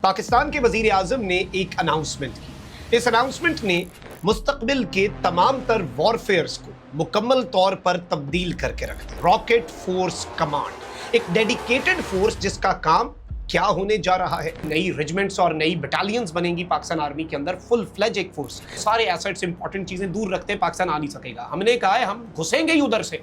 पाकिस्तान के वजीर आजम ने एक अनाउंसमेंट की। इस अनाउंसमेंट ने मुस्तकबिल के तमाम तर वॉरफेयर्स को मुकम्मल तौर पर तब्दील करके रख दिया। रॉकेट फोर्स कमांड, एक डेडिकेटेड फोर्स जिसका काम क्या होने जा रहा है। नई रेजिमेंट्स और नई बटालियंस बनेंगी पाकिस्तान आर्मी के अंदर, फुल फ्लेज एक फोर्स। सारे एसेट्स, इंपॉर्टेंट चीजें दूर रखते पाकिस्तान आ नहीं सकेगा। हमने कहा है हम घुसेंगे ही उधर से।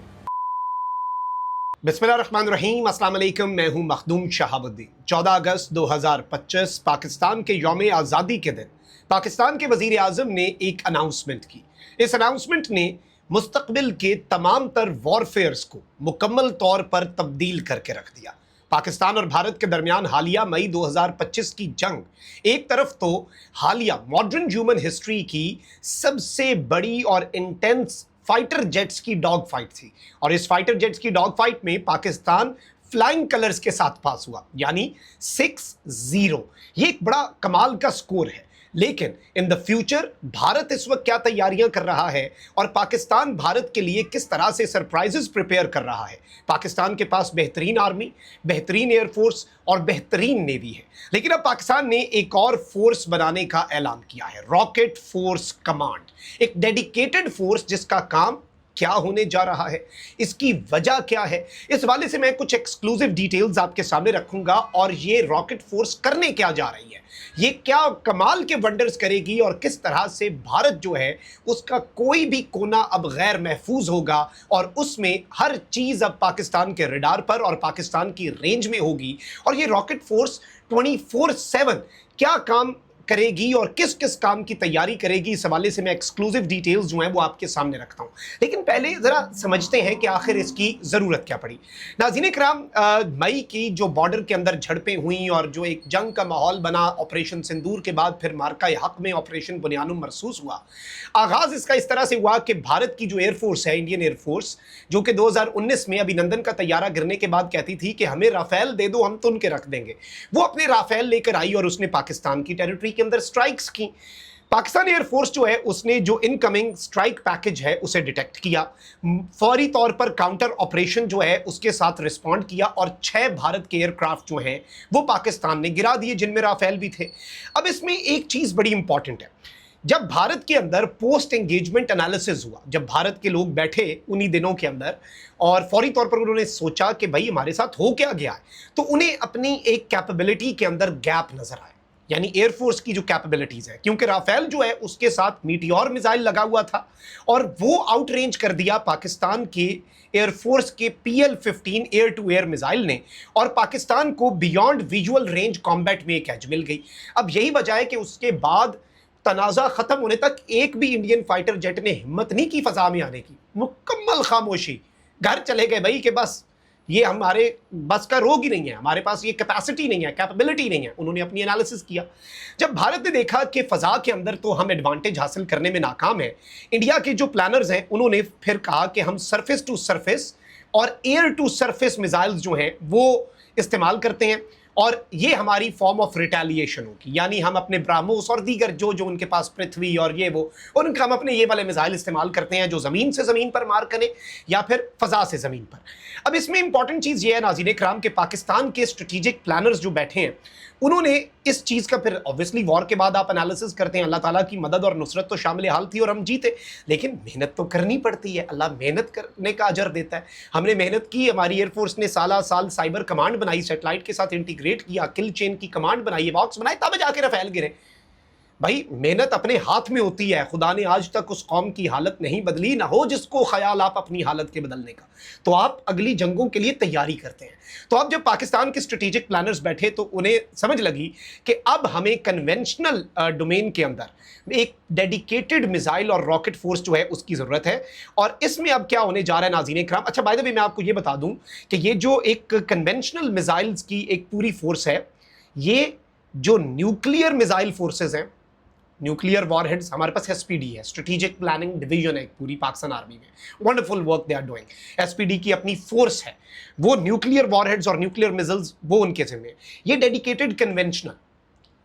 बिस्मिल्लाहिर्रहमानिर्रहीम, अस्सलाम वालेकुम। मैं हूं मखदूम शहाबुद्दीन। 14 अगस्त 2025 पाकिस्तान के यौम आज़ादी के दिन पाकिस्तान के वजीर आजम ने एक अनाउंसमेंट की। इस अनाउंसमेंट ने मुस्तकबिल के तमाम तर वॉरफेयर्स को मुकम्मल तौर पर तब्दील करके रख दिया। पाकिस्तान और भारत के दरमियान हालिया मई 2025 की जंग एक तरफ तो हालिया मॉडर्न ह्यूमन हिस्ट्री की सबसे बड़ी और इंटेंस फाइटर जेट्स की डॉग फाइट थी, और इस फाइटर जेट्स की डॉग फाइट में पाकिस्तान फ्लाइंग कलर्स के साथ पास हुआ, यानी 6-0। ये एक बड़ा कमाल का स्कोर है। लेकिन इन द फ्यूचर भारत इस वक्त क्या तैयारियां कर रहा है और पाकिस्तान भारत के लिए किस तरह से सरप्राइजेस प्रिपेयर कर रहा है। पाकिस्तान के पास बेहतरीन आर्मी, बेहतरीन एयरफोर्स और बेहतरीन नेवी है, लेकिन अब पाकिस्तान ने एक और फोर्स बनाने का ऐलान किया है, रॉकेट फोर्स कमांड। एक डेडिकेटेड फोर्स जिसका काम क्या होने जा रहा है, इसकी वजह क्या है, इस हवाले से मैं कुछ एक्सक्लूसिव डिटेल्स आपके सामने रखूंगा। और ये रॉकेट फोर्स करने क्या जा रही है, ये क्या कमाल के वंडर्स करेगी और किस तरह से भारत जो है उसका कोई भी कोना अब गैर महफूज होगा और उसमें हर चीज़ अब पाकिस्तान के रडार पर और पाकिस्तान की रेंज में होगी। और ये रॉकेट फोर्स 24/7 क्या काम करेगी और किस किस काम की तैयारी करेगी, इस हवाले से मैं एक्सक्लूसिव डिटेल्स जो हैं वो आपके सामने रखता हूं। लेकिन पहले ज़रा समझते हैं कि आखिर इसकी ज़रूरत क्या पड़ी। नाज़रीन इकराम, मई की जो बॉर्डर के अंदर झड़पें हुई और जो एक जंग का माहौल बना ऑपरेशन सिंदूर के बाद, फिर मार्का हक में ऑपरेशन बुनियानुम मरसूस हुआ। आगाज़ इसका इस तरह से हुआ कि भारत की जो एयरफोर्स है, इंडियन एयरफोर्स, जो कि 2019 में अभिनंदन का तैयारा गिरने के बाद कहती थी कि हमें राफेल दे दो, हम तुन के रख देंगे, वो अपने राफेल लेकर आई और उसने पाकिस्तान की टेरिटरी के अंदर स्ट्राइक्स की। पाकिस्तान एयरफोर्स जो है उसने जो इनकमिंग स्ट्राइक पैकेज है उसे डिटेक्ट किया, फौरी तौर पर काउंटर ऑपरेशन जो है उसके साथ रिस्पॉन्ड किया और 6 भारत के एयरक्राफ्ट जो हैं वो पाकिस्तान ने गिरा दिए, जिनमें राफेल भी थे। अब इसमें एक चीज़ बड़ी इंपॉर्टेंट है, जब भारत के अंदर पोस्ट एंगेजमेंट एनालिसिस हुआ, जब भारत के लोग बैठे उन्हीं दिनों के अंदर और फौरी तौर पर उन्होंने सोचा कि भाई हमारे साथ हो क्या गया है, तो उन्हें अपनी एक कैपेबिलिटी के अंदर गैप नजर आया, यानी एयरफोर्स की जो कैपेबिलिटीज है। क्योंकि राफेल जो है उसके साथ मीटियोर मिसाइल लगा हुआ था और वो आउट रेंज कर दिया पाकिस्तान के एयरफोर्स के PL-15 air to air missile ने, और पाकिस्तान को बियॉन्ड विजुअल रेंज कॉम्बैट में एक एज मिल गई। अब यही वजह है कि उसके बाद तनाज़ा खत्म होने तक एक भी इंडियन फाइटर जेट ने हिम्मत नहीं की फजा में आने की, मुकम्मल खामोशी, घर चले गए भाई कि बस ये हमारे बस का रोग ही नहीं है, हमारे पास ये कैपेसिटी नहीं है, कैपेबिलिटी नहीं है। उन्होंने अपनी एनालिसिस किया। जब भारत ने देखा कि फ़ज़ा के अंदर तो हम एडवांटेज हासिल करने में नाकाम है, इंडिया के जो प्लानर्स हैं उन्होंने फिर कहा कि हम सरफेस टू सरफेस और एयर टू सरफेस मिसाइल्स जो हैं वो इस्तेमाल करते हैं, और ये हमारी फॉर्म ऑफ रिटेलिएशन होगी, यानी हम अपने ब्राह्मोस और दीगर जो जो उनके पास पृथ्वी और ये वो, उनका हम अपने ये वाले मिसाइल इस्तेमाल करते हैं जो ज़मीन से ज़मीन पर मार करें या फिर फ़ज़ा से ज़मीन पर। अब इसमें इंपॉर्टेंट चीज़ ये है नाज़रीन इकराम के पाकिस्तान के स्ट्रेटेजिक प्लानर्स जो बैठे हैं उन्होंने इस चीज़ का, फिर ऑब्वियसली वॉर के बाद आप एनालिसिस करते हैं, अल्लाह ताला की मदद और नुसरत तो शामिल हाल थी और हम जीते, लेकिन मेहनत तो करनी पड़ती है, अल्लाह मेहनत करने का अजर देता है। हमने मेहनत की, हमारी एयरफोर्स ने साल साइबर कमांड बनाई, सैटेलाइट के साथ इंटीग्रेट किया, किल चेन की कमांड बनाई, वॉक्स बनाए, तब जाके राफेल गिरे। भाई मेहनत अपने हाथ में होती है। खुदा ने आज तक उस कौम की हालत नहीं बदली, ना हो जिसको ख्याल आप अपनी हालत के बदलने का, तो आप अगली जंगों के लिए तैयारी करते हैं। तो अब जब पाकिस्तान के स्ट्रेटेजिक प्लानर्स बैठे तो उन्हें समझ लगी कि अब हमें कन्वेंशनल डोमेन के अंदर एक डेडिकेटेड मिसाइल और रॉकेट फोर्स जो है उसकी ज़रूरत है। और इसमें अब क्या होने जा रहा है नाज़रीन इकराम, अच्छा बाय द वे मैं आपको ये बता दूं कि ये जो एक कन्वेंशनल मिसाइल्स की एक पूरी फोर्स है, ये जो न्यूक्लियर मिसाइल फोर्सेज हैं, न्यूक्लियर वॉरहेड्स, हमारे पास एसपीडी है, स्ट्रेटेजिक प्लानिंग डिवीजन है पूरी पाकिस्तान आर्मी में, wonderful work they are doing. SPD की अपनी फोर्स है, वो न्यूक्लियर वॉरहेड्स और न्यूक्लियर मिसाइल्स वो उनके जिम्मे है। ये डेडिकेटेड कन्वेंशनल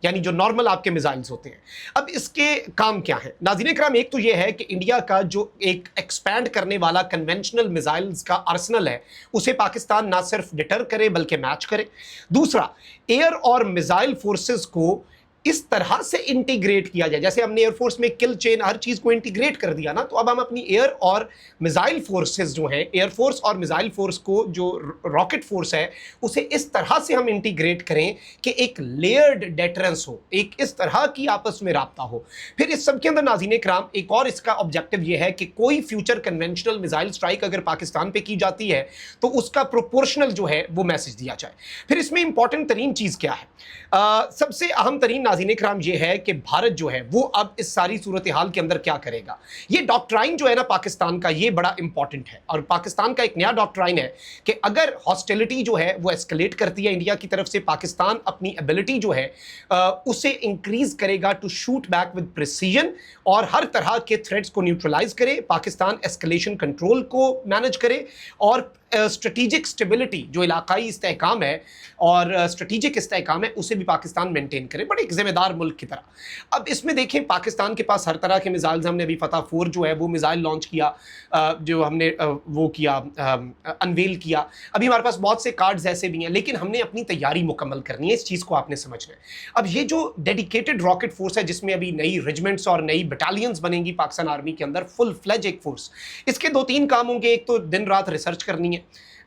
यानी जो नॉर्मल आपके मिसाइल्स होते हैं। अब इसके काम क्या है नाज़रीन कराम? एक तो ये है कि इंडिया का जो एक एक्सपैंड करने वाला कन्वेंशनल मिसाइल्स का आर्सेनल है, उसे पाकिस्तान ना सिर्फ डिटर करे बल्कि मैच करे। दूसरा, एयर और मिसाइल फोर्सेस को इस तरह से इंटीग्रेट किया जाए, जैसे हमने एयरफोर्स में किल चेन हर चीज को इंटीग्रेट कर दिया ना, तो अब हम अपनी एयर और मिसाइल फोर्सेस जो हैं, एयरफोर्स और मिसाइल फोर्स को, जो रॉकेट फोर्स है, उसे इस तरह से हम इंटीग्रेट करें कि एक लेयर्ड डेटरेंस हो, एक इस तरह की आपस में राब्ता हो। फिर इस सब के अंदर नाज़रीन कराम एक और इसका ऑब्जेक्टिव यह है कि कोई फ्यूचर कन्वेंशनल मिसाइल स्ट्राइक अगर पाकिस्तान पे की जाती है तो उसका प्रोपोर्शनल जो है वो मैसेज दिया जाए। फिर इसमें इंपॉर्टेंट तरीन चीज क्या है? सबसे अहम तरीन नाज़रीन कराम ये है कि भारत जो है वो अब इस सारी सूरत हाल के अंदर क्या करेगा। ये डॉक्ट्राइन जो है ना पाकिस्तान का, ये बड़ा इंपॉर्टेंट है, और पाकिस्तान का एक नया डॉक्ट्राइन है कि अगर हॉस्टिलिटी जो है वो एस्केलेट करती है इंडिया की तरफ से, पाकिस्तान अपनी एबिलिटी जो है उसे इंक्रीज करेगा to shoot back with precision, और हर तरह के थ्रेट्स को न्यूट्रलाइज करे, पाकिस्तान एस्केलेशन कंट्रोल को मैनेज करे, और स्ट्रेटेजिक स्टेबिलिटी जो इलाकाई इस्तेहकाम है और स्ट्रेटेजिक इस्तेहकाम है उसे भी पाकिस्तान मेंटेन करे, बड़े एक जिम्मेदार मुल्क की तरह। अब इसमें देखें पाकिस्तान के पास हर तरह के मिसाइल्स, हमने अभी फतह 4 जो है वो मिसाइल लॉन्च किया, जो हमने वो किया, अनवेल किया। अभी हमारे पास बहुत से कार्ड्स ऐसे भी हैं, लेकिन हमने अपनी तैयारी मुकम्मल करनी है, इस चीज़ को आपने समझना है। अब ये जो डेडिकेटेड रॉकेट फोर्स है, जिसमें अभी नई रेजिमेंट्स और नई बटालियंस बनेंगी पाकिस्तान आर्मी के अंदर, फुल फ्लेज एक फोर्स, इसके 2-3 काम होंगे। एक तो दिन रात रिसर्च करनी है,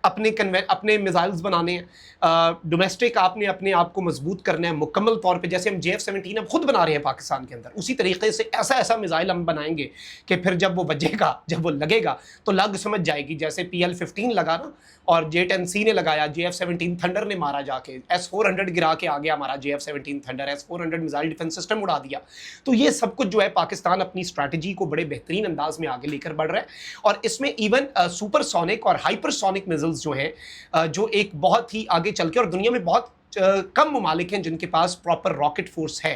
अपने मिसाइल्स बनाने हैं, डोमेस्टिक आपने अपने आप को मजबूत करना है मुकम्मल तौर पे, जैसे हम JF-17 अब खुद बना रहे हैं पाकिस्तान के अंदर, उसी तरीके से ऐसा ऐसा मिसाइल हम बनाएंगे कि फिर जब वो बजेगा, जब वो लगेगा तो लग समझ जाएगी। जैसे PL-15 लगा ना, और J-10C ने लगाया, JF-17 थंडर ने मारा जाके, S-400 गिरा के आ गया हमारा JF-17 thunder, S-400 missile defence system उड़ा दिया। तो ये सब कुछ जो है पाकिस्तान अपनी स्ट्रैटेजी को बड़े बेहतरीन अंदाज में आगे लेकर बढ़ रहा है, और इसमें इवन सुपरसोनिक और हाइपरसोनिक मिसाइल्स जो हैं, जो एक बहुत ही आगे चल के, और दुनिया में बहुत कम ममालिक हैं जिनके पास प्रॉपर रॉकेट फोर्स है।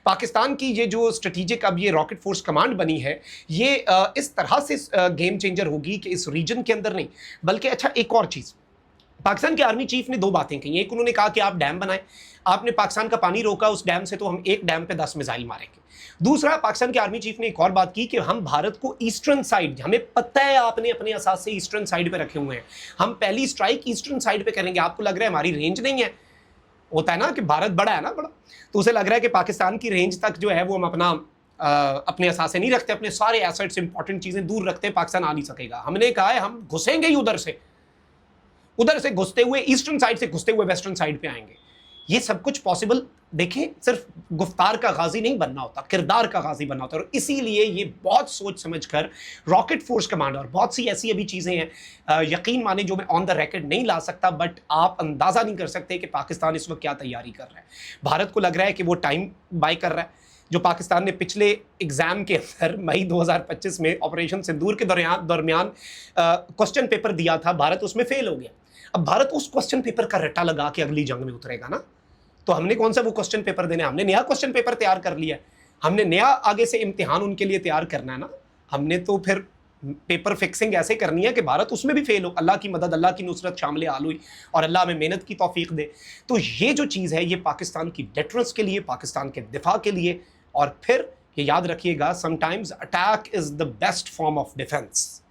पाकिस्तान की ये जो स्ट्रेटेजिक अब ये रॉकेट फोर्स कमांड बनी है, ये इस तरह से गेम चेंजर होगी कि इस रीजन के अंदर नहीं बल्कि, अच्छा एक और चीज़, पाकिस्तान के आर्मी चीफ ने 2 बातें कही। एक, उन्होंने कहा कि आप डैम बनाएं, आपने पाकिस्तान का पानी रोका उस डैम से, तो हम एक डैम पे 10 मिसाइल मारेंगे। दूसरा, पाकिस्तान के आर्मी चीफ ने एक और बात की कि हम भारत को ईस्टर्न साइड, हमें पता है आपने अपने असास से ईस्टर्न साइड पे रखे हुए हैं, हम पहली स्ट्राइक ईस्टर्न साइड पे करेंगे। आपको लग रहा है हमारी रेंज नहीं है, होता है ना कि भारत बड़ा है ना, बड़ा, तो उसे लग रहा है कि पाकिस्तान की रेंज तक जो है वो हम अपने असासे नहीं रखते, अपने सारे एसेट्स इंपॉर्टेंट चीजें दूर रखते हैं, पाकिस्तान आ नहीं सकेगा। हमने कहा है हम घुसेंगे ही उधर से घुसते हुए, ईस्टर्न साइड से घुसते हुए वेस्टर्न साइड पे आएंगे। ये सब कुछ पॉसिबल, देखें, सिर्फ गुफ्तार का गाजी नहीं बनना होता, किरदार का गाजी बनना होता है, और इसीलिए ये बहुत सोच समझकर रॉकेट फोर्स कमांडर, बहुत सी ऐसी अभी चीज़ें हैं यकीन माने जो मैं ऑन द रिकॉर्ड नहीं ला सकता, बट आप अंदाज़ा नहीं कर सकते कि पाकिस्तान इस वक्त क्या तैयारी कर रहा है। भारत को लग रहा है कि वो टाइम बाय कर रहा है। जो पाकिस्तान ने पिछले एग्जाम के अंदर मई 2025 में ऑपरेशन सिंदूर के दरमियान क्वेश्चन पेपर दिया था, भारत उसमें फेल हो गया। अब भारत उस क्वेश्चन पेपर का रट्टा लगा के अगली जंग में उतरेगा ना, तो हमने कौन सा वो क्वेश्चन पेपर देना है? हमने नया क्वेश्चन पेपर तैयार कर लिया है, हमने नया आगे से इम्तिहान उनके लिए तैयार करना है ना। हमने तो फिर पेपर फिक्सिंग ऐसे करनी है कि भारत उसमें भी फेल हो, अल्लाह की मदद, अल्लाह की नुसरत शामिल हाल हुई, और अल्लाह हमें मेहनत की तौफीक दे। तो ये जो चीज़ है, ये पाकिस्तान की डेटरेंस के लिए, पाकिस्तान के दिफा के लिए, और फिर ये याद रखिएगा, sometimes attack is the best form of defence.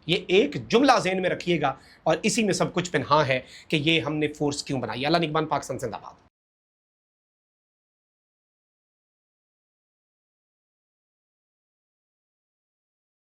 ये एक जुमला ज़हन में रखिएगा, और इसी में सब कुछ पिन्हा है कि ये हमने फोर्स क्यों बनाई। अल्लाह निगहबान, पाकिस्तान जिंदाबाद।